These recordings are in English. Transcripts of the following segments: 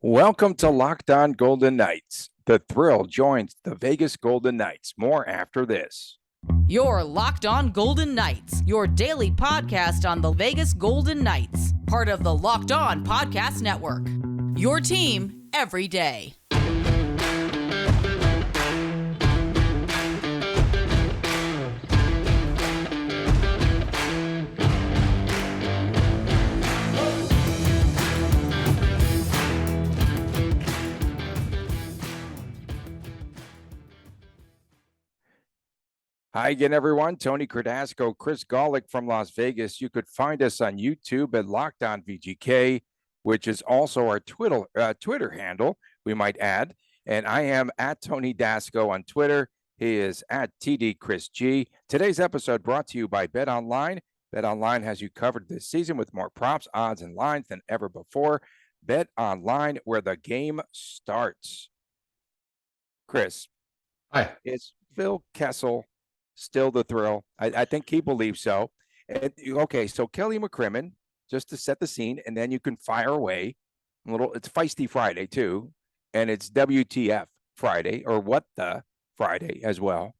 Welcome to Locked On Golden Knights. The thrill joins the Vegas Golden Knights. More after this. Your Locked On Golden Knights, your daily podcast on the Vegas Golden Knights, part of the Locked On Podcast Network. Your team every day. Hi again, everyone. Tony Cordasco, Chris Gawlik from Las Vegas. You could find us on YouTube at Locked On VGK, which is also our Twitter handle, we might add. And I am at Tony Dasco on Twitter. He is at TD Chris G. Today's episode brought to you by BetOnline. BetOnline has you covered this season with more props, odds, and lines than ever before. BetOnline, where the game starts. Chris. Hi. Is Phil Kessel still the thrill? I think he believes so. Okay, so Kelly McCrimmon, just to set the scene, and then you can fire away. It's Feisty Friday, too, and it's WTF Friday, or What the Friday as well.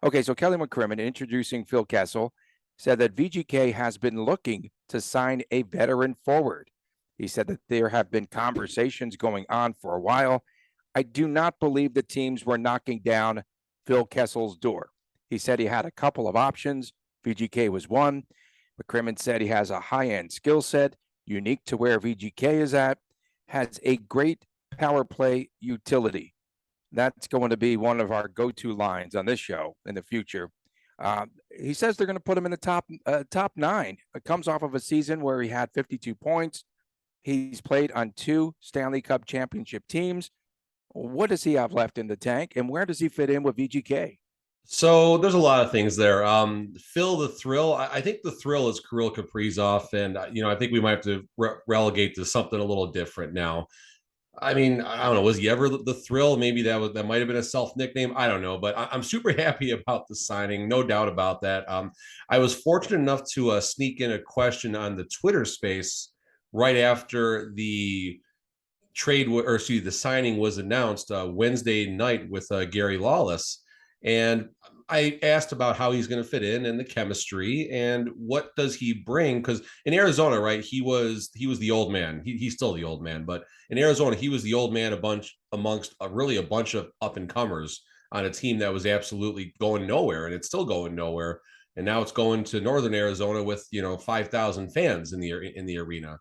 Okay, so Kelly McCrimmon, introducing Phil Kessel, said that VGK has been looking to sign a veteran forward. He said that there have been conversations going on for a while. I do not believe the teams were knocking down Phil Kessel's door. He said he had a couple of options. VGK was one. McCrimmon said he has a high-end skill set, unique to where VGK is at, has a great power play utility. That's going to be one of our go-to lines on this show in the future. He says they're going to put him in the top nine. It comes off of a season where he had 52 points. He's played on 2 Stanley Cup championship teams. What does he have left in the tank, and where does he fit in with VGK? So there's a lot of things there. Phil, the thrill. I think the thrill is Kirill Kaprizov, and I think we might have to relegate to something a little different now. I mean, I don't know. Was he ever the thrill? Maybe that might have been a self nickname. I don't know, but I'm super happy about the signing. No doubt about that. I was fortunate enough to sneak in a question on the Twitter space right after the the signing was announced Wednesday night with Gary Lawless. And I asked about how he's going to fit in and the chemistry and what does he bring? Because in Arizona, right, he was the old man. He's still the old man, but in Arizona, he was the old man amongst a bunch of up and comers on a team that was absolutely going nowhere, and it's still going nowhere. And now it's going to Northern Arizona with 5,000 fans in the arena.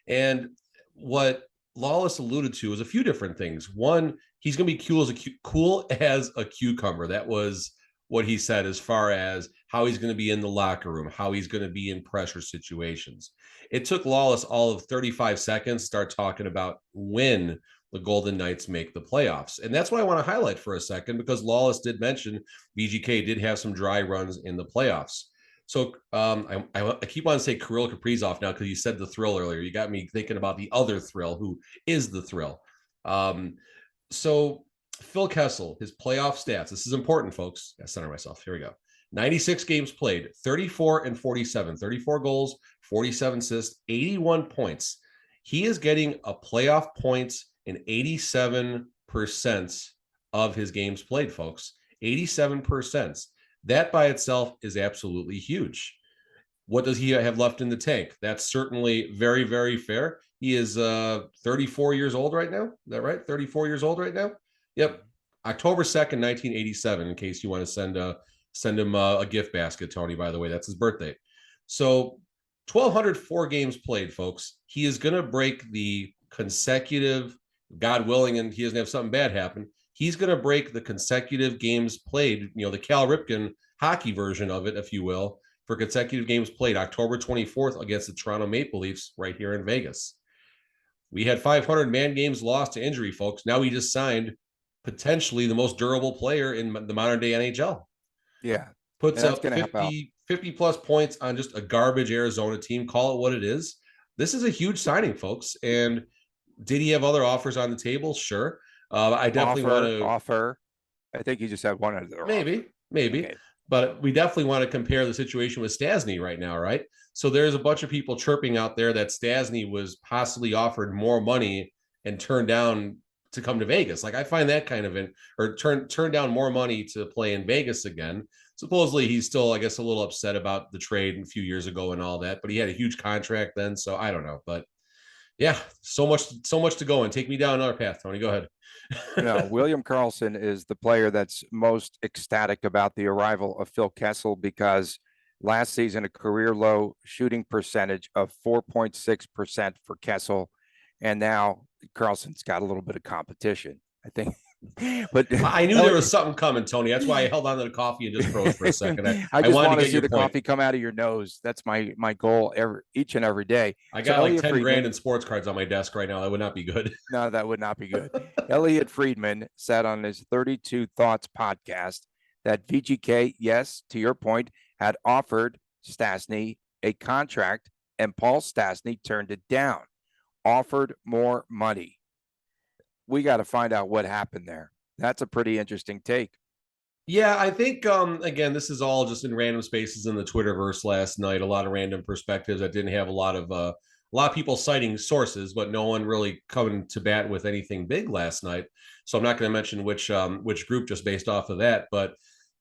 And what Lawless alluded to is a few different things. One, he's going to be cool as a cucumber. That was what he said as far as how he's going to be in the locker room, how he's going to be in pressure situations. It took Lawless all of 35 seconds to start talking about when the Golden Knights make the playoffs. And that's what I want to highlight for a second, because Lawless did mention VGK did have some dry runs in the playoffs. So I keep on saying Kirill Kaprizov now because you said the thrill earlier. You got me thinking about the other thrill, who is the thrill. So Phil Kessel, his playoff stats. This is important, folks. I center myself. Here we go. 96 games played, 34 and 47, 34 goals, 47 assists, 81 points. He is getting a playoff points in 87% of his games played, folks. 87%. That by itself is absolutely huge. What does he have left in the tank? That's certainly very, very fair. He is 34 years old right now. Is that right? 34 years old right now? Yep. October 2nd, 1987, in case you want to send him a gift basket, Tony, by the way. That's his birthday. So 1,204 games played, folks. He is going to break the consecutive, God willing, and he doesn't have something bad happen, he's going to break the consecutive games played, the Cal Ripken hockey version of it, if you will, for consecutive games played. October 24th against the Toronto Maple Leafs right here in Vegas. We had 500 man games lost to injury, folks. Now we just signed potentially the most durable player in the modern day NHL. Yeah. Puts up 50 plus points on just a garbage Arizona team. Call it what it is. This is a huge signing, folks. And did he have other offers on the table? Sure. I definitely want to offer. I think he just had one other. Maybe. Okay. But we definitely want to compare the situation with Stastny right now, right? So there's a bunch of people chirping out there that Stastny was possibly offered more money and turn down to come to Vegas. Like I find that kind of turn down more money to play in Vegas again. Supposedly he's still, I guess, a little upset about the trade a few years ago and all that, but he had a huge contract then. So I don't know, but yeah, so much to go and take me down another path. Tony, go ahead. No, William Karlsson is the player that's most ecstatic about the arrival of Phil Kessel, because last season a career low shooting percentage of 4.6% for Kessel, and now Karlsson's got a little bit of competition, I think. But I knew there was something coming, Tony. That's why I held on to the coffee and just froze for a second. I just wanted want to get see the point. coffee come out of your nose. That's my goal each and every day. I got like 10 grand in sports cards on my desk right now. That would not be good. No, that would not be good. Elliot Friedman said on his 32 Thoughts podcast that VGK, yes, to your point, had offered Stastny a contract, and Paul Stastny turned it down, offered more money. We got to find out what happened there. That's a pretty interesting take. Yeah, I think, again, this is all just in random spaces in the Twitterverse last night. A lot of random perspectives that didn't have a lot of people citing sources, but no one really coming to bat with anything big last night. So I'm not going to mention which group just based off of that. But,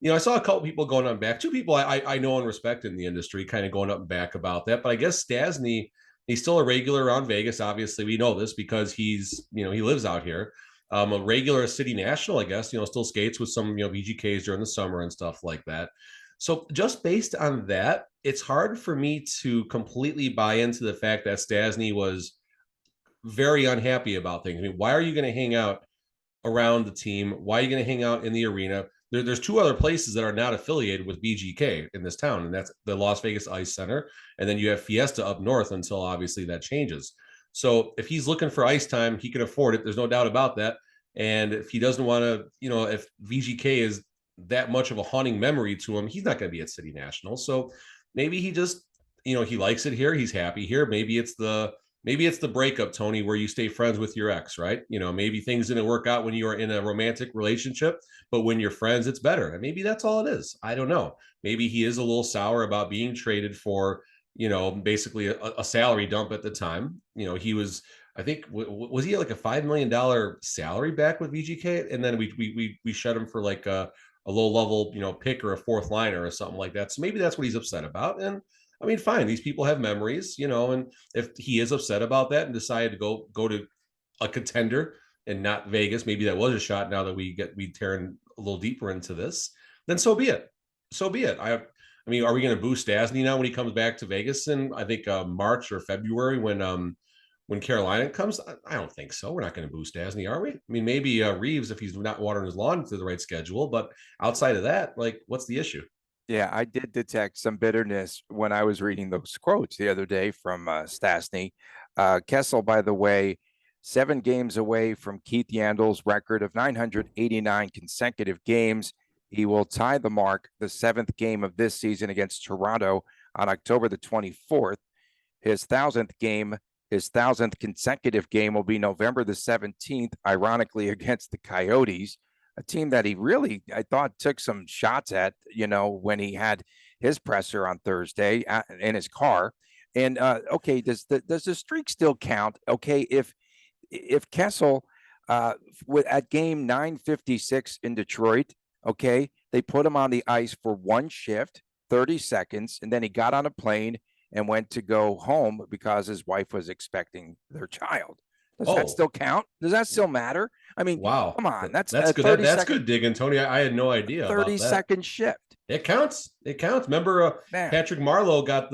I saw a couple people going up and back. Two people I know and respect in the industry kind of going up and back about that. But I guess Stastny, he's still a regular around Vegas. Obviously, we know this because he's, he lives out here. A regular city national, I guess, still skates with some, VGKs during the summer and stuff like that. So just based on that, it's hard for me to completely buy into the fact that Stastny was very unhappy about things. I mean, why are you going to hang out around the team? Why are you going to hang out in the arena? There's two other places that are not affiliated with VGK in this town, and that's the Las Vegas Ice Center. And then you have Fiesta up north until obviously that changes. So if he's looking for ice time, he can afford it. There's no doubt about that. And if he doesn't want to, if VGK is that much of a haunting memory to him, he's not going to be at City National. So maybe he just, he likes it here. He's happy here. Maybe it's the breakup, Tony, where you stay friends with your ex, right? Maybe things didn't work out when you were in a romantic relationship, but when you're friends, it's better. And maybe that's all it is. I don't know. Maybe he is a little sour about being traded for, basically a salary dump at the time. He was, I think, was he like a $5 million salary back with VGK? And then we shut him for like a low level, pick or a fourth liner or something like that. So maybe that's what he's upset about. And I mean, fine, these people have memories, and if he is upset about that and decided to go to a contender and not Vegas, maybe that was a shot now that we tearing a little deeper into this, then so be it. So be it. I mean, are we going to boo Stastny now when he comes back to Vegas in, I think, March or February when Carolina comes? I don't think so. We're not going to boo Stastny, are we? I mean, maybe Reeves if he's not watering his lawn to the right schedule, but outside of that, like, what's the issue? Yeah, I did detect some bitterness when I was reading those quotes the other day from Stastny. Kessel, by the way, 7 games away from Keith Yandel's record of 989 consecutive games. He will tie the mark, the 7th game of this season against Toronto on October the 24th. His 1000th consecutive game will be November the 17th, ironically against the Coyotes, a team that he really, I thought, took some shots at, when he had his presser on Thursday in his car. And okay, does the streak still count? Okay, if Kessel at game 956 in Detroit, okay, they put him on the ice for one shift, 30 seconds, and then he got on a plane and went to go home because his wife was expecting their child. Does that still count? Does that still matter? I mean, wow, come on. That's good. That's good digging, Tony. I had no idea. 30-second shift. It counts. It counts. Remember, Patrick Marleau got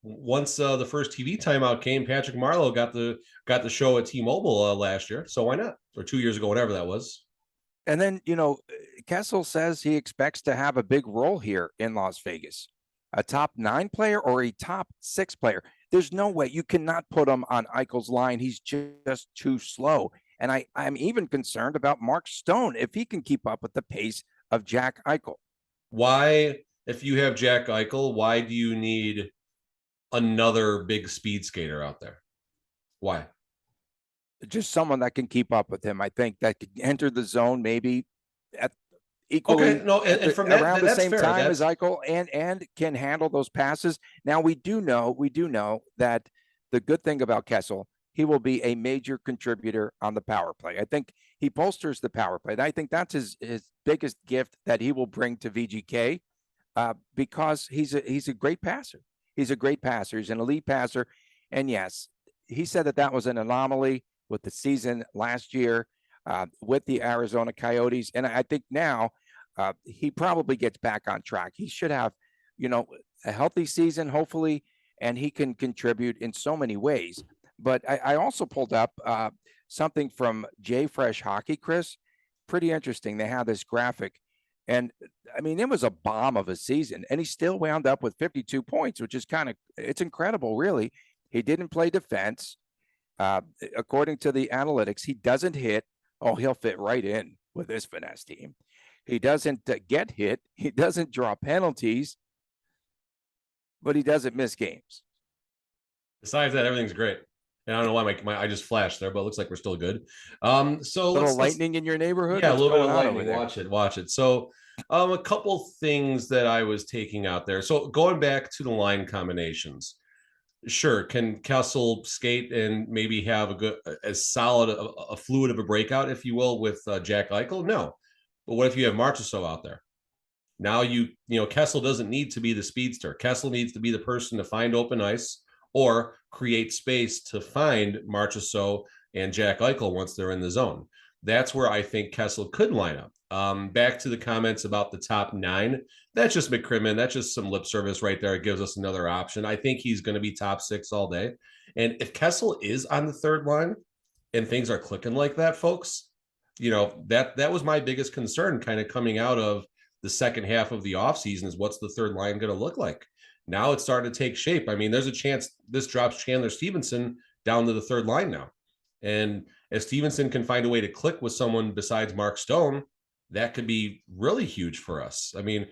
once the first TV timeout came. Patrick Marleau got the show at T-Mobile last year. So why not? Or 2 years ago, whatever that was. And then Kessel says he expects to have a big role here in Las Vegas. A top 9 player or a top 6 player. There's no way you cannot put him on Eichel's line. He's just too slow. And I'm even concerned about Mark Stone if he can keep up with the pace of Jack Eichel. Why, if you have Jack Eichel, why do you need another big speed skater out there? Why? Just someone that can keep up with him. I think that could enter the zone maybe at equally and from that, around the same fair. time as Eichel and can handle those passes. Now we do know that the good thing about Kessel, he will be a major contributor on the power play. I think he bolsters the power play. And I think that's his biggest gift that he will bring to VGK, because he's a great passer. He's a great passer. He's an elite passer. And yes, he said that was an anomaly with the season last year with the Arizona Coyotes. And I think now he probably gets back on track. He should have, a healthy season, hopefully, and he can contribute in so many ways. But I also pulled up something from J Fresh Hockey, Chris. Pretty interesting. They had this graphic. And I mean, it was a bomb of a season, and he still wound up with 52 points, which is it's incredible, really. He didn't play defense. According to the analytics, he doesn't hit. Oh, he'll fit right in with this finesse team. He doesn't get hit. He doesn't draw penalties, but he doesn't miss games. Besides that, everything's great. And I don't know why my I just flashed there, but it looks like we're still good. So little lightning in your neighborhood? Yeah, What's a little bit of going on lightning. Watch it. So a couple things that I was taking out there. So going back to the line combinations. Sure, can Kessel skate and maybe have a good, as solid a fluid of a breakout, if you will, with Jack Eichel? No. But what if you have Marchessault out there? Now Kessel doesn't need to be the speedster. Kessel needs to be the person to find open ice or create space to find Marchessault and Jack Eichel once they're in the zone. That's where I think Kessel could line up. Back to the comments about the top 9. That's just McCrimmon. That's just some lip service right there. It gives us another option. I think he's going to be top 6 all day. And if Kessel is on the third line and things are clicking like that, folks, that was my biggest concern kind of coming out of the second half of the offseason is what's the third line going to look like? Now it's starting to take shape. I mean, there's a chance this drops Chandler Stevenson down to the third line now. And if Stevenson can find a way to click with someone besides Mark Stone, that could be really huge for us. I mean,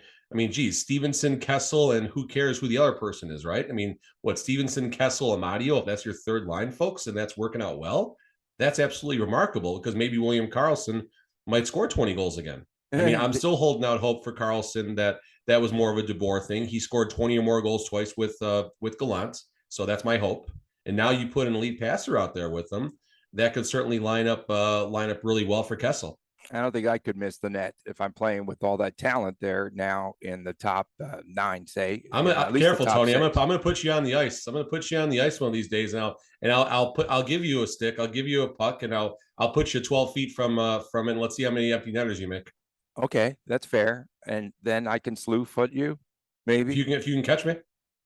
geez, Stevenson, Kessel, and who cares who the other person is, right? I mean, Stevenson, Kessel, Amadio, if that's your third line, folks, and that's working out well, that's absolutely remarkable because maybe William Karlsson might score 20 goals again. I mean, I'm still holding out hope for Karlsson that was more of a DeBoer thing. He scored 20 or more goals twice with Gallant, so that's my hope. And now you put an elite passer out there with them, that could certainly line up really well for Kessel. I don't think I could miss the net if I'm playing with all that talent there now in the top 9. Say, I'm careful, Tony. 6. I'm gonna put you on the ice. I'm gonna put you on the ice one of these days now, and I'll give you a stick. I'll give you a puck, and I'll put you 12 feet from it. And let's see how many empty netters you make. Okay, that's fair. And then I can slew foot you, maybe if you can catch me.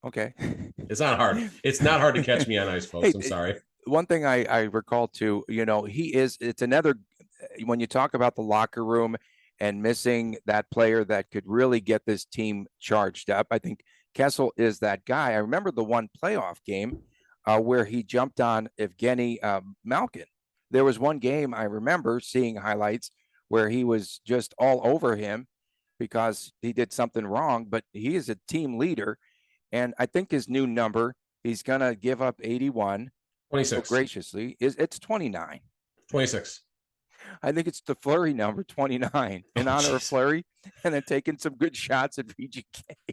Okay, it's not hard. It's not hard to catch me on ice, folks. Hey, I'm sorry. One thing I recall too, it's another, when you talk about the locker room and missing that player that could really get this team charged up, I think Kessel is that guy. I remember the one playoff game where he jumped on Evgeny Malkin. There was one game I remember seeing highlights where he was just all over him because he did something wrong, but he is a team leader. And I think his new number, he's going to give up 81. 26. So graciously, it's 29. 26. I think it's the Fleury number, 29, in honor of Fleury, and then taking some good shots at VGK.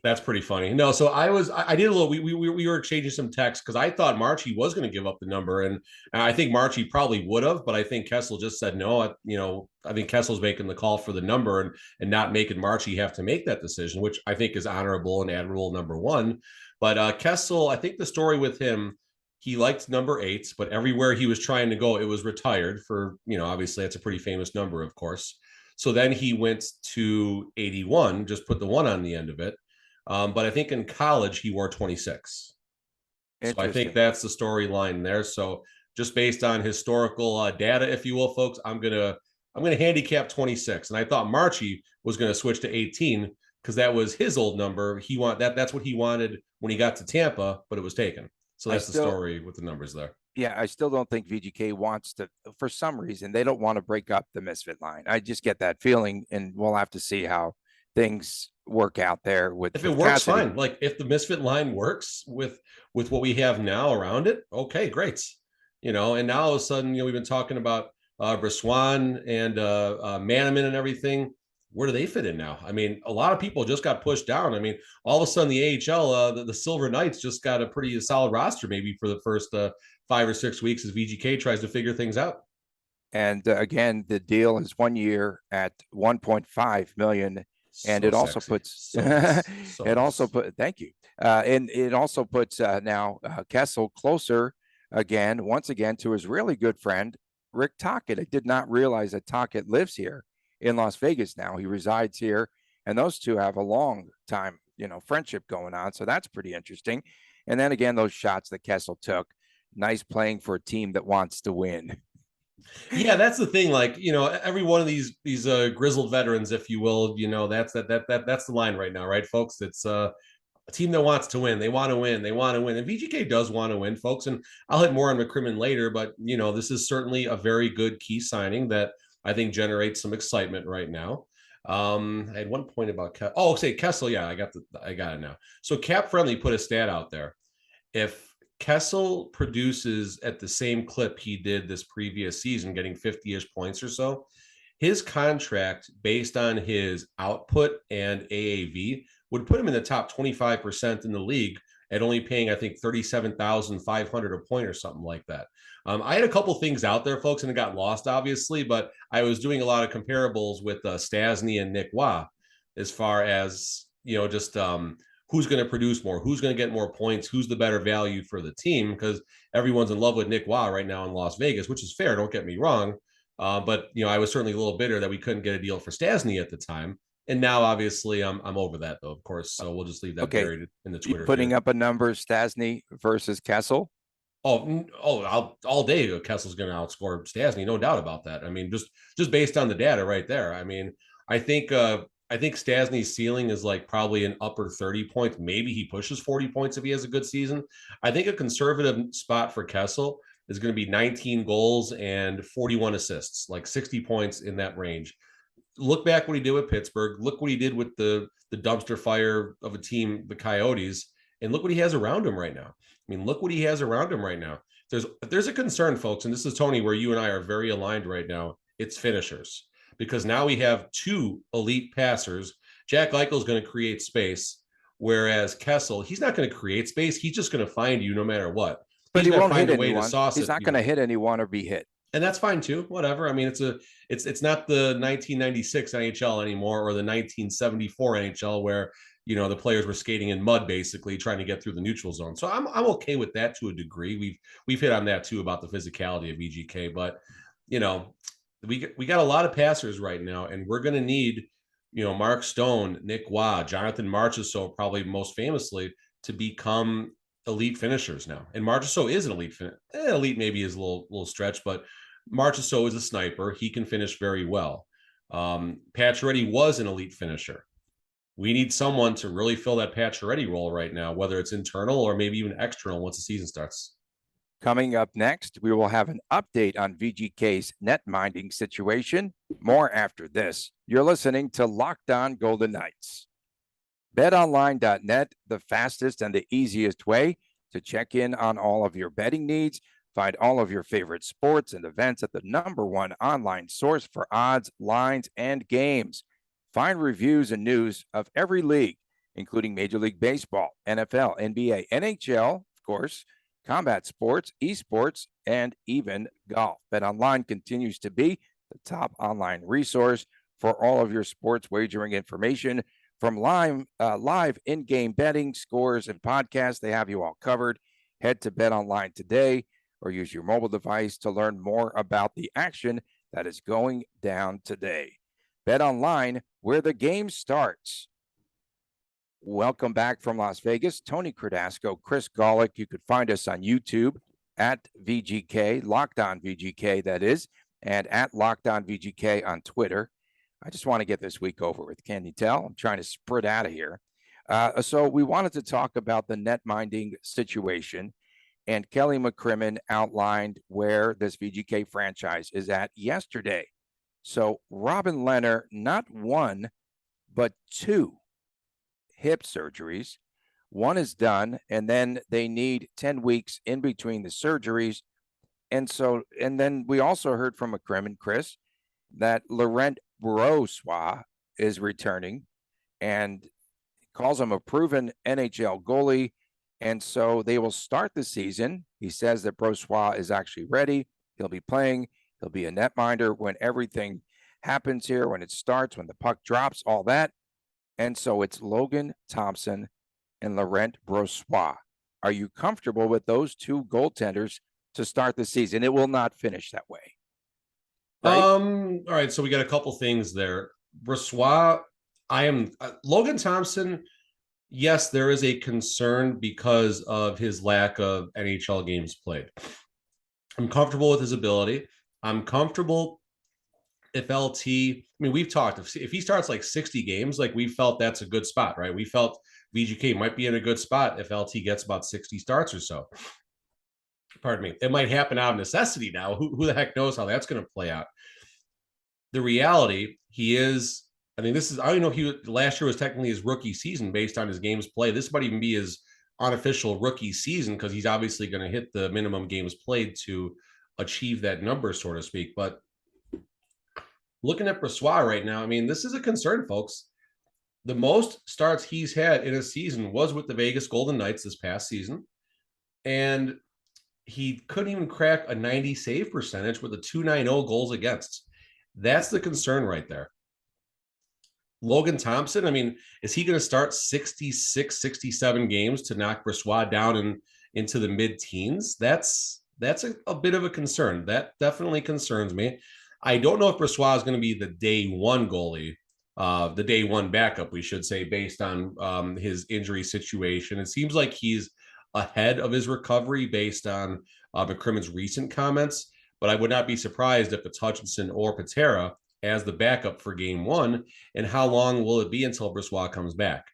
That's pretty funny. No, so I did a little. We were exchanging some texts because I thought Marchie was going to give up the number, and I think Marchie probably would have, but I think Kessel just said no. I think Kessel's making the call for the number and not making Marchie have to make that decision, which I think is honorable and admirable. Number one, but Kessel, I think the story with him. He liked number 8, but everywhere he was trying to go, it was retired for, obviously that's a pretty famous number, of course. So then he went to 81, just put the 1 on the end of it. But I think in college he wore 26. So I think that's the storyline there. So just based on historical data, if you will, folks, I'm gonna handicap 26. And I thought Marchie was going to switch to 18 because that was his old number. That's what he wanted when he got to Tampa, but it was taken. So that's the story with the numbers there. Yeah, I still don't think VGK wants to, for some reason, they don't want to break up the misfit line. I just get that feeling, and we'll have to see how things work out there with. If it works, fine. Like if the misfit line works with what we have now around it, okay, great. And now all of a sudden, we've been talking about Brossoit and Manaman and everything. where do they fit in now? I mean, a lot of people just got pushed down. I mean, all of a sudden the AHL, the Silver Knights just got a pretty solid roster maybe for the first 5 or 6 weeks as VGK tries to figure things out. And again, the deal is 1 year at 1.5 million. And So it also sexy. puts, So nice. So it also nice. put, thank you. And it also puts now Kessel closer once again to his really good friend, Rick Tocchet. I did not realize that Tocchet lives here in Las Vegas now. He resides here, and those two have a long time, friendship going on. So that's pretty interesting. And then again, those shots that Kessel took, nice playing for a team that wants to win. Yeah, that's the thing. Like, every one of these grizzled veterans, if you will, that's that's the line right now, right, folks? It's a team that wants to win. They want to win. They want to win. And VGK does want to win, folks. And I'll hit more on McCrimmon later, but this is certainly a very good key signing that I think generates some excitement right now. I had one point about Kessel. Yeah, I got it now. So Cap Friendly put a stat out there. If Kessel produces at the same clip he did this previous season, getting 50-ish points or so, his contract based on his output and AAV would put him in the top 25% in the league at only paying, I think, $37,500 a point or something like that. I had a couple things out there, folks, and it got lost, obviously, but I was doing a lot of comparables with Stastny and Nick Waugh as far as, just who's going to produce more, who's going to get more points, who's the better value for the team, because everyone's in love with Nick Waugh right now in Las Vegas, which is fair, don't get me wrong. But I was certainly a little bitter that we couldn't get a deal for Stastny at the time. And now, obviously, I'm over that, though, of course. So we'll just leave that buried in the Twitter. Putting up a number, Stastny versus Kessel. All day Kessel's going to outscore Stastny, no doubt about that. I mean, just based on the data right there. I mean, I think Stastny's ceiling is like probably an upper 30 points. Maybe he pushes 40 points if he has a good season. I think a conservative spot for Kessel is going to be 19 goals and 41 assists, like 60 points in that range. Look back what he did with Pittsburgh. Look what he did with the dumpster fire of a team, the Coyotes, and look what he has around him right now. I mean, look what he has around him right now. If there's a concern, folks, and this is, Tony, where you and I are very aligned right now, it's finishers. Because now we have two elite passers. Jack Eichel's going to create space, whereas Kessel, he's not going to create space. He's just going to find you no matter what. But he won't hit anyone. He's not going to hit anyone or be hit. And that's fine too. Whatever. I mean, it's not the 1996 NHL anymore or the 1974 NHL where the players were skating in mud basically trying to get through the neutral zone. So I'm okay with that to a degree. We've hit on that too about the physicality of VGK, but we got a lot of passers right now, and we're going to need Mark Stone, Nick Waugh, Jonathan Marchessault, probably most famously, to become elite finishers now. And Marchessault is an elite elite maybe is a little stretch, but Marchessault is a sniper. He can finish very well. Pacioretty was an elite finisher. We need someone to really fill that Pacioretty role right now, whether it's internal or maybe even external once the season starts. Coming up next, we will have an update on VGK's net minding situation. More after this. You're listening to Locked On Golden Knights. BetOnline.net, the fastest and the easiest way to check in on all of your betting needs. Find all of your favorite sports and events at the #1 online source for odds, lines, and games. Find reviews and news of every league, including Major League Baseball, NFL, NBA, NHL, of course, combat sports, esports, and even golf. BetOnline continues to be the top online resource for all of your sports wagering information. From live in-game betting, scores, and podcasts, they have you all covered. Head to BetOnline today or use your mobile device to learn more about the action that is going down today. BetOnline, where the game starts. Welcome back from Las Vegas. Tony Cordasco, Chris Gawlik. You could find us on YouTube at VGK, Locked On VGK, that is, and at Locked On VGK on Twitter. I just want to get this week over with. Can you tell? I'm trying to sprint out of here. So we wanted to talk about the net minding situation, and Kelly McCrimmon outlined where this VGK franchise is at yesterday. So Robin Lehner, not one, but two hip surgeries. One is done, and then they need 10 weeks in between the surgeries. And then we also heard from McCrimmon, Chris, that Laurent Brossoit is returning and calls him a proven NHL goalie. And so they will start the season. He says that Brossoit is actually ready. He'll be playing. He'll be a netminder when everything happens here, when it starts, when the puck drops, all that. And so it's Logan Thompson and Laurent Brossoit. Are you comfortable with those two goaltenders to start the season? It will not finish that way. Right? All right. So we got a couple things there. Brossoit, Logan Thompson. Yes, there is a concern because of his lack of NHL games played. I'm comfortable with his ability. I'm comfortable if LT, we've talked, if he starts like 60 games, like we felt that's a good spot, right? We felt VGK might be in a good spot if LT gets about 60 starts or so. Pardon me. It might happen out of necessity now. Who the heck knows how that's going to play out? The reality, I don't know last year was technically his rookie season based on his games played. This might even be his unofficial rookie season because he's obviously going to hit the minimum games played to achieve that number, so to speak. But looking at Brossoit right now, this is a concern, folks. The most starts he's had in a season was with the Vegas Golden Knights this past season. And he couldn't even crack a 90 save percentage with a 2.90 goals against. That's the concern right there. Logan Thompson, is he going to start 66, 67 games to knock Brossoit down into the mid-teens? That's a bit of a concern. That definitely concerns me. I don't know if Brossoit is going to be the day one goalie, the day one backup, we should say, based on his injury situation. It seems like he's ahead of his recovery based on McCrimmon's recent comments, but I would not be surprised if it's Hutchinson or Patera as the backup for game one. And how long will it be until Brossoit comes back?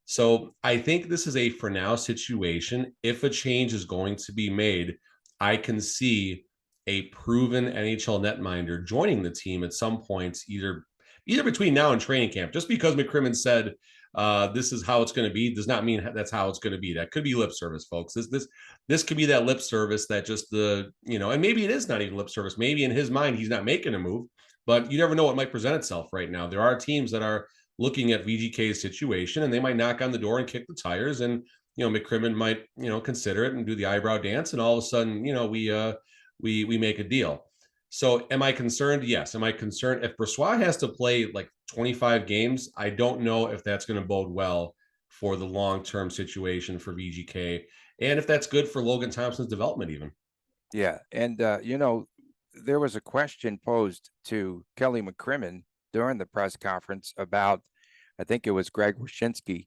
So I think this is a for now situation. If a change is going to be made, I can see a proven NHL netminder joining the team at some point, either between now and training camp. Just because McCrimmon said this is how it's going to be does not mean that's how it's going to be. That could be lip service, folks. This could be that lip service that just and maybe it is not even lip service. Maybe in his mind he's not making a move, but you never know what might present itself right now. There are teams that are looking at VGK's situation and they might knock on the door and kick the tires, and McCrimmon might consider it and do the eyebrow dance, and all of a sudden we make a deal. So am I concerned? Yes. Am I concerned if Brossoit has to play like 25 games? I don't know if that's going to bode well for the long-term situation for VGK, and if that's good for Logan Thompson's development even. Yeah. And, there was a question posed to Kelly McCrimmon during the press conference about, I think it was Greg Wyshynski,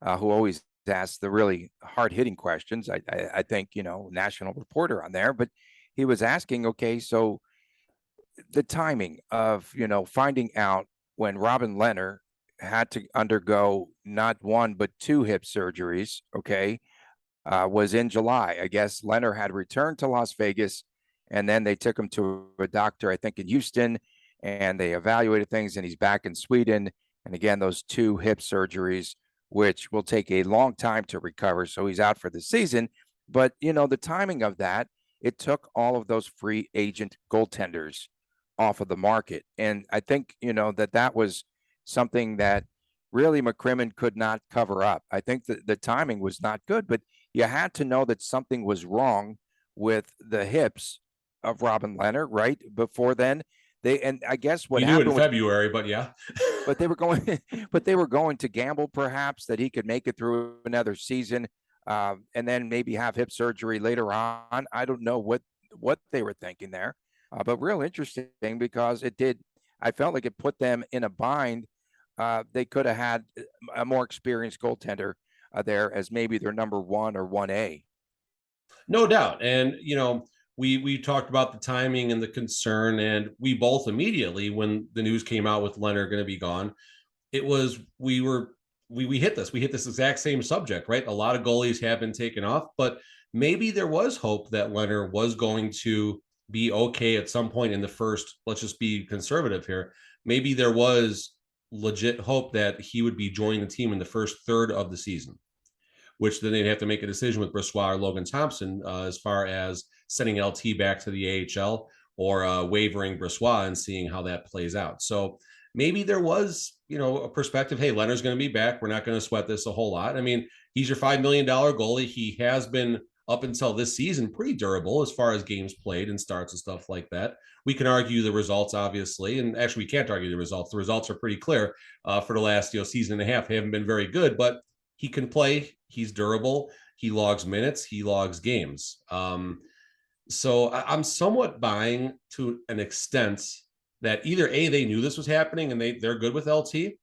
who always asks the really hard-hitting questions. I think, national reporter on there, but he was asking, okay, so the timing of, finding out when Robin Lehner had to undergo not one, but two hip surgeries, okay, was in July. I guess Lehner had returned to Las Vegas, and then they took him to a doctor, I think in Houston, and they evaluated things, and he's back in Sweden. And again, those two hip surgeries, which will take a long time to recover. So he's out for the season. But, the timing of that, it took all of those free agent goaltenders off of the market. And I think, that was something that really McCrimmon could not cover up. I think that the timing was not good, but you had to know that something was wrong with the hips of Robin Lehner, right? Before then, and I guess what happened in February, but yeah. but they were going to gamble perhaps that he could make it through another season, and then maybe have hip surgery later on. I don't know what they were thinking there, but real interesting because I felt like it put them in a bind. They could have had a more experienced goaltender there as maybe their number one or 1A. No doubt. And, we talked about the timing and the concern, and we both immediately, when the news came out with Lehner going to be gone, we hit this exact same subject, right? A lot of goalies have been taken off, but maybe there was hope that Lehner was going to be okay at some point in the first, let's just be conservative here. Maybe there was legit hope that he would be joining the team in the first third of the season, which then they'd have to make a decision with Brossoit or Logan Thompson as far as sending LT back to the AHL or wavering Brossoit and seeing how that plays out. So maybe there was, a perspective, hey, Leonard's going to be back. We're not going to sweat this a whole lot. I mean, he's your $5 million goalie. He has been, up until this season, pretty durable as far as games played and starts and stuff like that. We can argue the results, obviously, and actually we can't argue the results. The results are pretty clear for the last season and a half. They haven't been very good, but he can play. He's durable. He logs minutes. He logs games. So I'm somewhat buying to an extent that either A, they knew this was happening and they're good with LT,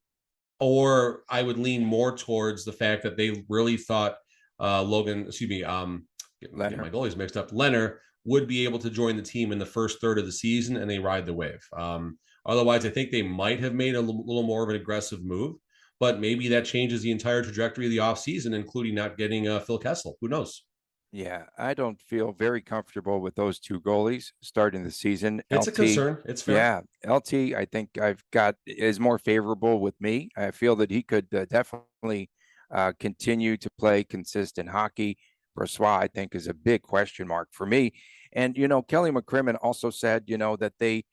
or I would lean more towards the fact that they really thought Logan, get my goalies mixed up, Leonard would be able to join the team in the first third of the season and they ride the wave. Otherwise, I think they might have made a little more of an aggressive move, but maybe that changes the entire trajectory of the offseason, including not getting Phil Kessel. Who knows? Yeah, I don't feel very comfortable with those two goalies starting the season. It's a concern. It's fair. Yeah, LT, I think is more favorable with me. I feel that he could definitely continue to play consistent hockey. Brossoit, I think, is a big question mark for me. And, Kelly McCrimmon also said, that they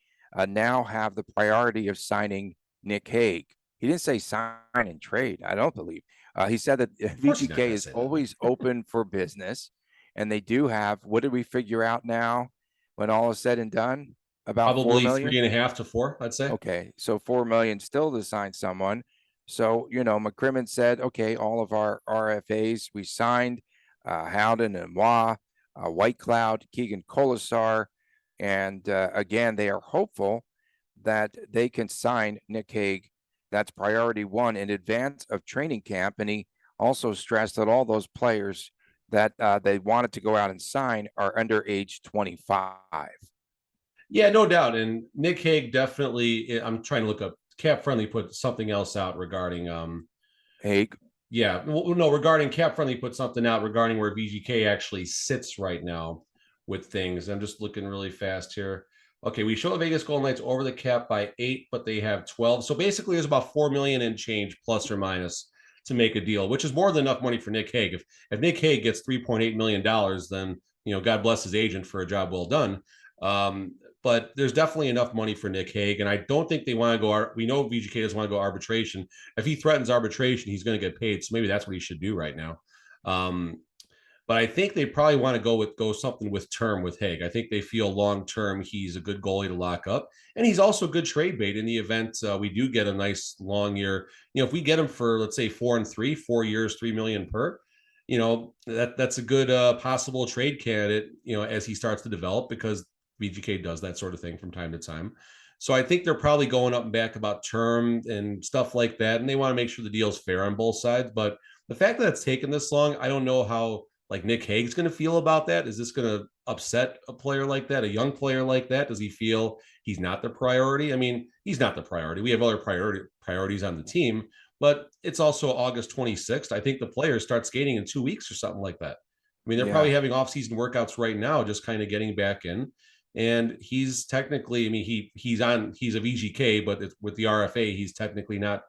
now have the priority of signing Nick Hague. He didn't say sign and trade, I don't believe. He said that VGK is always open for business. And they do have, what did we figure out now when all is said and done? About probably 4 million? 3.5 to 4, I'd say. Okay, so 4 million still to sign someone. So, McCrimmon said, okay, all of our RFAs we signed, Howden and Moi, White Cloud, Keegan Colasar. And again, they are hopeful that they can sign Nick Hague. That's priority one in advance of training camp. And he also stressed that all those players that they wanted to go out and sign are under age 25. Yeah, no doubt. And Nick Hague definitely, I'm trying to look up, Cap Friendly put something else out regarding Hague. Yeah, well, no, regarding Cap Friendly put something out regarding where VGK actually sits right now with things. I'm just looking really fast here. Okay, we show the Vegas Golden Knights over the cap by 8, but they have 12. So basically there's about 4 million in change plus or minus to make a deal, which is more than enough money for Nick Hague. If Nick Hague gets $3.8 million, then, God bless his agent for a job well done. But there's definitely enough money for Nick Hague. And I don't think they want to go, we know VGK doesn't want to go arbitration. If he threatens arbitration, he's going to get paid. So maybe that's what he should do right now. But I think they probably want to go something with term with Hague. I think they feel long-term he's a good goalie to lock up. And he's also good trade bait in the event we do get a nice long year. If we get him for, let's say, 4 and 3, 4 years, 3 million per, that's a good possible trade candidate, as he starts to develop, because VGK does that sort of thing from time to time. So I think they're probably going up and back about term and stuff like that. And they want to make sure the deal's fair on both sides. But the fact that it's taken this long, I don't know how Nick Hague's going to feel about that. Is this going to upset a player like that, a young player like that? Does he feel he's not the priority? I mean, he's not the priority. We have other priorities on the team, but it's also August 26th. I think the players start skating in 2 weeks or something like that. I mean, they're probably having off-season workouts right now, just kind of getting back in. And he's technically, I mean, he's a VGK, but with the RFA, he's technically not,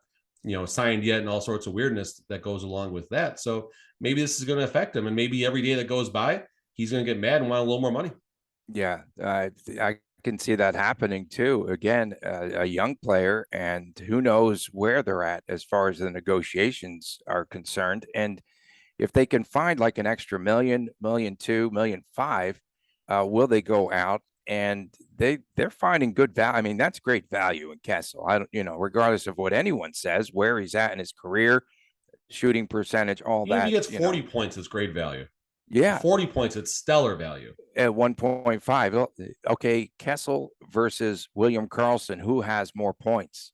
signed yet, and all sorts of weirdness that goes along with that. So maybe this is going to affect him, and maybe every day that goes by, he's going to get mad and want a little more money. Yeah, I can see that happening too. Again, a young player, and who knows where they're at as far as the negotiations are concerned. And if they can find like an extra $1.2 million, $1.5 million, will they go out? And they're finding good value. I mean, that's great value in Kessel. I don't, regardless of what anyone says, where he's at in his career, shooting percentage, all that. If he gets 40 points, it's great value. Yeah. 40 points, it's stellar value. At 1.5. Okay, Kessel versus William Karlsson, who has more points?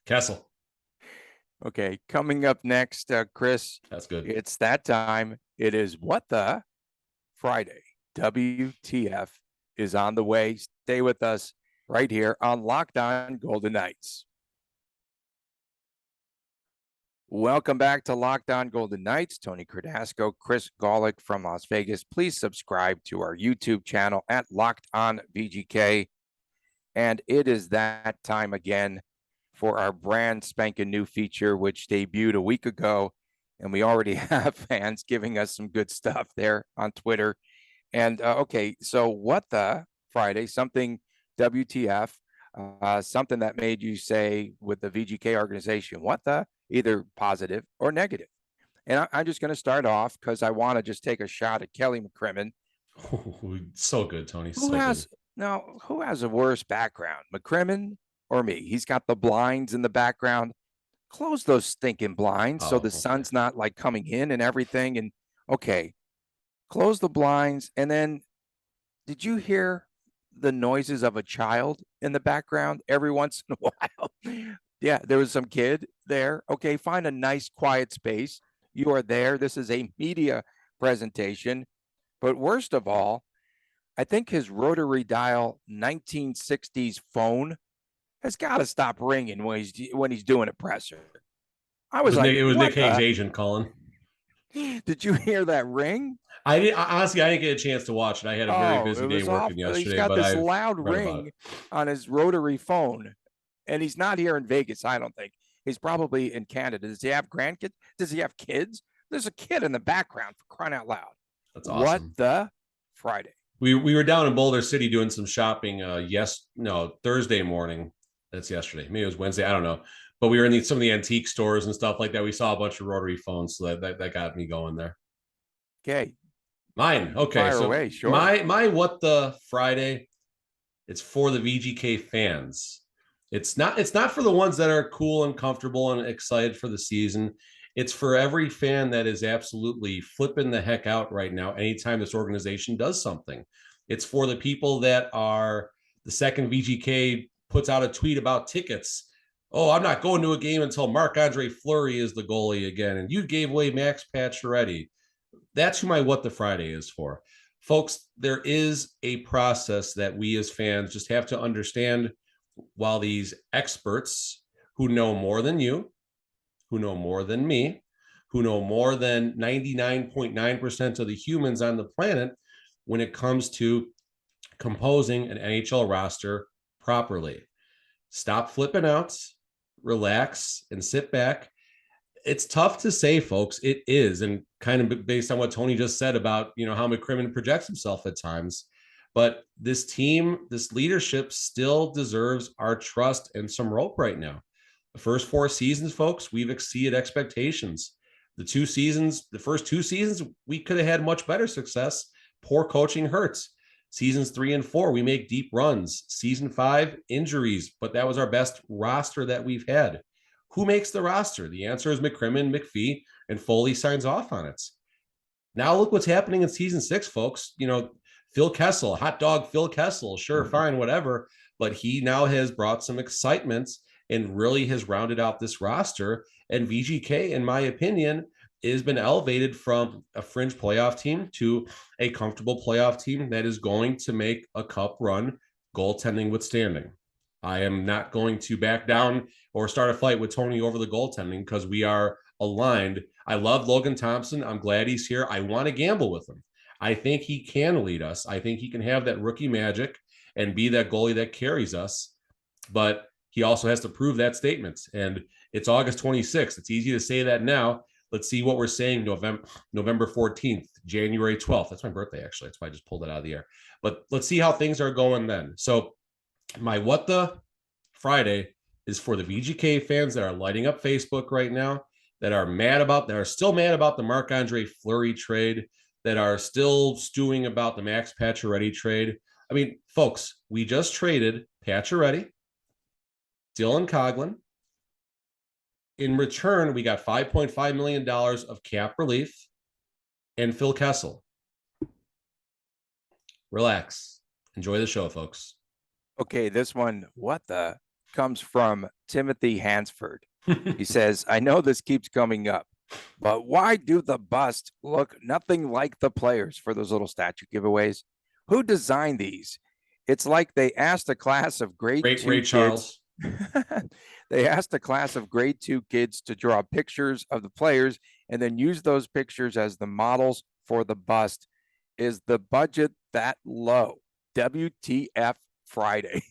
Kessel. Okay, coming up next, Chris. That's good. It's that time. It is What the Friday. WTF is on the way. Stay with us right here on Locked On Golden Knights. Welcome back to Locked On Golden Knights. Tony Cordasco, Chris Gawlik from Las Vegas. Please subscribe to our YouTube channel at Locked On VGK. And it is that time again for our brand spanking new feature, which debuted a week ago. And we already have fans giving us some good stuff there on Twitter. And okay, so What the Friday, something WTF. something that made you say with the VGK organization, what the, either positive or negative. And I'm just going to start off because I want to just take a shot at Kelly McCrimmon. So good, Tony. Who So has good. now? Who has a worse background, McCrimmon or me? He's got the blinds in the background. Close those stinking blinds so Oh, the okay. sun's not like coming in and everything. And okay, close the blinds. And then, did you hear the noises of a child in the background every once in a while? Yeah, there was some kid there. Okay, find a nice quiet space. You are there. This is a media presentation. But worst of all, I think his rotary dial 1960s phone has got to stop ringing when he's doing a presser. I was like, It was Nick what Hague's the? agent calling. Did you hear that ring? Honestly, I didn't get a chance to watch it. I had a very Oh, busy it day was off. working He's yesterday, got but this I've loud read about it. ring on his rotary phone, and he's not here in Vegas. I don't think he's probably in Canada. Does he have grandkids? Does he have kids? There's a kid in the background, for crying out loud. That's What awesome. the Friday? We were down in Boulder City doing some shopping. Thursday morning. That's yesterday. Maybe it was Wednesday. I don't know. But we were in some of the antique stores and stuff like that. We saw a bunch of rotary phones, so that got me going there. Okay, Mine. Okay. fire So away. Sure. my what the Friday, it's for the VGK fans. It's not for the ones that are cool and comfortable and excited for the season. It's for every fan that is absolutely flipping the heck out right now anytime this organization does something. It's for the people that are the second VGK puts out a tweet about tickets. Oh, I'm not going to a game until Marc-Andre Fleury is the goalie again. And you gave away Max Pacioretty. That's who my What the Friday is for. Folks, there is a process that we as fans just have to understand while these experts who know more than you, who know more than me, who know more than 99.9% of the humans on the planet when it comes to composing an NHL roster properly. Stop flipping out, relax, and sit back. It's tough to say, folks. It is, and kind of based on what Tony just said about how McCrimmon projects himself at times. But this team, this leadership still deserves our trust and some rope right now. The first 4 seasons, folks, we've exceeded expectations. The first 2 seasons, we could have had much better success. Poor coaching hurts. Seasons 3 and 4, we make deep runs. Season 5, injuries, but that was our best roster that we've had. Who makes the roster? The answer is McCrimmon, McPhee, and Foley signs off on it. Now look what's happening in season 6, folks. Phil Kessel, hot dog Phil Kessel, sure, fine, whatever. But he now has brought some excitement and really has rounded out this roster. And VGK, in my opinion, has been elevated from a fringe playoff team to a comfortable playoff team that is going to make a cup run, goaltending withstanding. I am not going to back down or start a fight with Tony over the goaltending because we are aligned. I love Logan Thompson. I'm glad he's here. I want to gamble with him. I think he can lead us. I think he can have that rookie magic and be that goalie that carries us. But he also has to prove that statement. And it's August 26th. It's easy to say that now. Let's see what we're saying November 14th, January 12th. That's my birthday, actually. That's why I just pulled it out of the air. But let's see how things are going then. So my What the Friday is for the VGK fans that are lighting up Facebook right now, that are still mad about the Marc-Andre Fleury trade, that are still stewing about the Max Pacioretty trade. I mean, folks, we just traded Pacioretty, Dylan Coghlan. In return, we got $5.5 million of cap relief and Phil Kessel. Relax. Enjoy the show, folks. Okay, this one, comes from Timothy Hansford. He says, I know this keeps coming up, but why do the busts look nothing like the players for those little statue giveaways? Who designed these? It's like they asked a class of grade 2 Ray kids. Charles. They asked a class of grade 2 kids to draw pictures of the players and then use those pictures as the models for the bust. Is the budget that low? WTF Friday.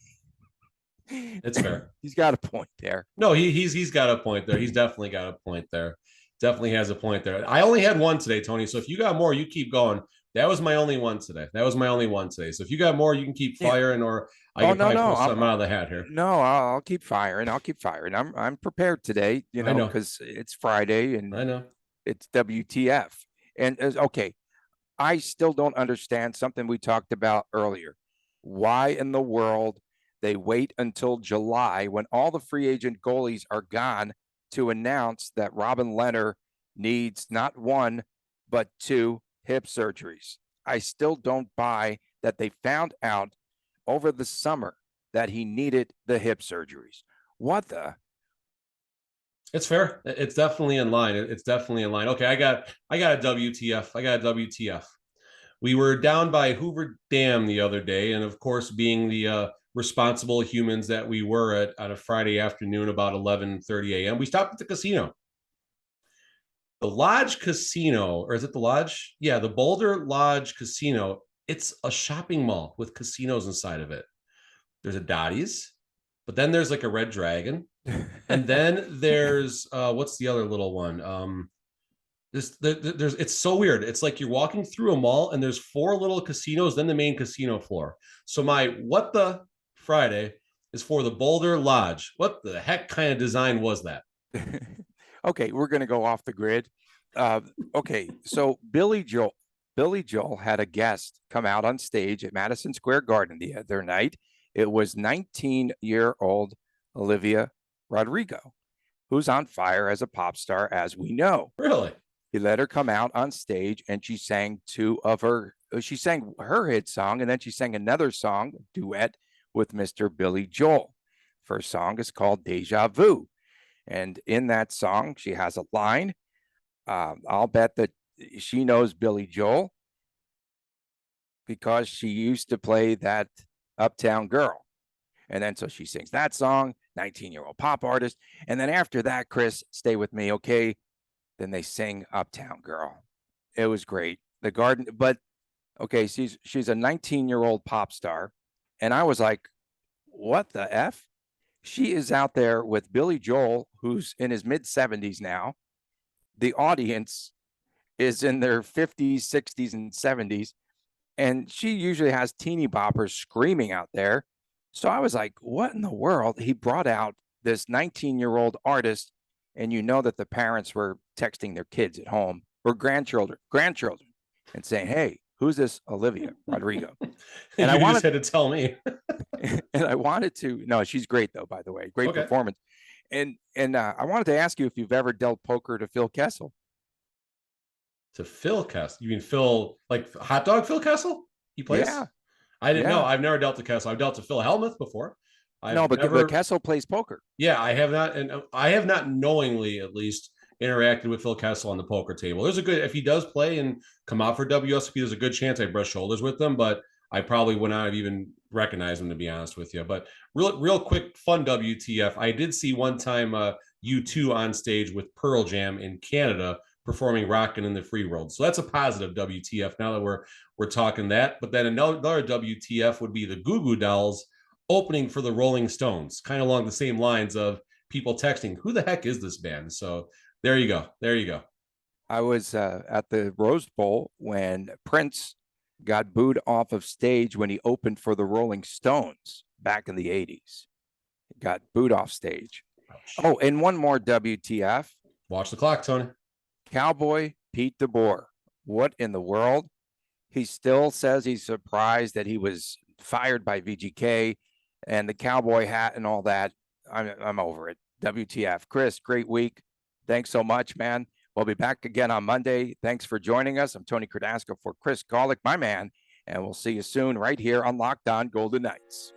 It's fair. He's got a point there. No, he's got a point there. He's definitely got a point there. Definitely has a point there. I only had one today, Tony. So if you got more, you keep going. That was my only one today. So if you got more, you can keep firing, or I Oh could no, probably no, pull something out of the hat here. no, I'll keep firing. I'll keep firing. I'm prepared today, I know. because it's Friday and I know. it's WTF. And okay, I still don't understand something we talked about earlier. Why in the world they wait until July when all the free agent goalies are gone to announce that Robin Lehner needs not one, but two hip surgeries? I still don't buy that they found out over the summer that he needed the hip surgeries. What the? It's fair. It's definitely in line. It's definitely in line. Okay, I got a WTF. I got a WTF. We were down by Hoover Dam the other day, and of course, being the responsible humans that we were on a Friday afternoon about 11:30 a.m., we stopped at the casino. The Lodge Casino, or is it the Lodge? Yeah, the Boulder Lodge Casino. It's a shopping mall with casinos inside of it. There's a Dottie's, but then there's like a Red Dragon, and then there's what's the other little one? There's it's so weird. It's like you're walking through a mall and there's four little casinos, then the main casino floor. So my what the Friday is for the Boulder Lodge. What the heck kind of design was that? Okay, we're going to go off the grid. Okay, so Billy Joel had a guest come out on stage at Madison Square Garden the other night. It was 19-year-old Olivia Rodrigo, who's on fire as a pop star, as we know. Really? He let her come out on stage and she sang she sang her hit song, and then she sang another song, duet with Mr. Billy Joel. First song is called Deja Vu. And in that song, she has a line. I'll bet that she knows Billy Joel because she used to play that Uptown Girl. And then so she sings that song, 19-year-old pop artist. And then after that, Chris, stay with me, okay? Then they sing Uptown Girl. It was great. The Garden, but okay, she's a 19-year-old pop star. And I was like, what the F? She is out there with Billy Joel, who's in his mid-70s now. The audience is in their 50s, 60s, and 70s. And she usually has teeny boppers screaming out there. So I was like, what in the world? He brought out this 19-year-old artist, and you know that the parents were texting their kids at home or grandchildren, and saying, hey, who's this Olivia Rodrigo? And I just had to tell me. And I wanted to, no, she's great though, by the way, great performance. And I wanted to ask you if you've ever dealt poker to Phil Kessel. To Phil Kessel? You mean Phil, like hot dog Phil Kessel? He plays? Yeah. I didn't know. I've never dealt to Kessel. I've dealt to Phil Hellmuth before. But Kessel plays poker. Yeah, I have not, and I have not knowingly, at least, interacted with Phil Kessel on the poker table. There's a good, if he does play and come out for WSOP, there's a good chance I brush shoulders with him, but I probably would not have even recognized him, to be honest with you. But real quick, fun WTF. I did see one time U2 on stage with Pearl Jam in Canada performing Rockin' in the Free World. So that's a positive WTF now that we're talking that. But then another WTF would be the Goo Goo Dolls opening for the Rolling Stones, kind of along the same lines of people texting, who the heck is this band? So there you go. There you go. I was at the Rose Bowl when Prince got booed off of stage when he opened for the Rolling Stones back in the 80s. He got booed off stage. Oh, and one more WTF. Watch the clock, Tony. Cowboy Pete DeBoer. What in the world? He still says he's surprised that he was fired by VGK and the cowboy hat and all that. I'm over it. WTF. Chris, great week. Thanks so much, man. We'll be back again on Monday. Thanks for joining us. I'm Tony Cordasco for Chris Gawlik, my man, and we'll see you soon right here on Locked On Golden Knights.